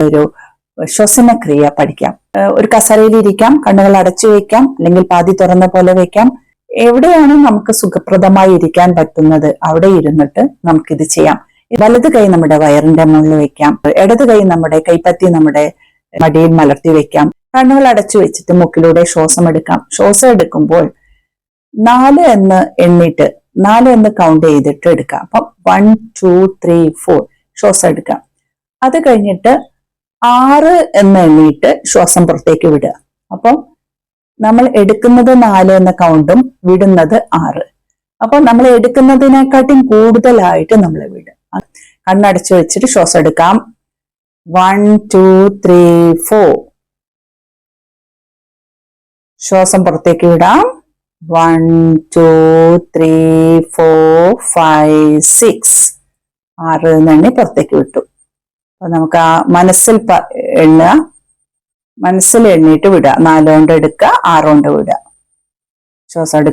ഒരു ശ്വസനക്രിയ പഠിക്കാം. ഒരു കസേരയിൽ ഇരിക്കാം, കണ്ണുകൾ അടച്ചു വെക്കാം, അല്ലെങ്കിൽ പാതി തുറന്ന പോലെ വെക്കാം. എവിടെയാണ് നമുക്ക് സുഖപ്രദമായി ഇരിക്കാൻ പറ്റുന്നത് അവിടെ ഇരുന്നിട്ട് നമുക്കിത് ചെയ്യാം. വലത് കൈ നമ്മുടെ വയറിന്റെ മുകളിൽ വെക്കാം, ഇടത് കൈ നമ്മുടെ കൈപ്പത്തി നമ്മുടെ മടിയിൽ മലർത്തി വെക്കാം. കണ്ണുകൾ അടച്ചു വെച്ചിട്ട് മൂക്കിലൂടെ ശ്വാസം എടുക്കാം. ശ്വാസം എടുക്കുമ്പോൾ 4 എന്ന് എണ്ണിട്ട് 4 എന്ന് കൗണ്ട് ചെയ്തിട്ട് എടുക്കാം. അപ്പം 1 2 3 4 ശ്വാസം എടുക്കാം. അത് കഴിഞ്ഞിട്ട് 6 എന്ന് എണ്ണിയിട്ട് ശ്വാസം പുറത്തേക്ക് വിടുക. അപ്പം നമ്മൾ എടുക്കുന്നത് 4 എന്ന കൗണ്ടും വിടുന്നത് 6. അപ്പൊ നമ്മൾ എടുക്കുന്നതിനെക്കാട്ടും കൂടുതലായിട്ട് നമ്മൾ വിടുക. കണ്ണടച്ചു വെച്ചിട്ട് ശ്വാസം എടുക്കാം. 1 2 3 4 ശ്വാസം പുറത്തേക്ക് വിടാം. 1 2 3 4 5 6 6 എണ്ണി പുറത്തേക്ക് വിട്ടു. അപ്പൊ നമുക്ക് ആ മനസ്സിൽ എണ്ണിട്ട് വിടുക. 4 കൊണ്ട് എടുക്കുക, 6 കൊണ്ട് വിടുക. ശ്വാസം എടുക്കുക.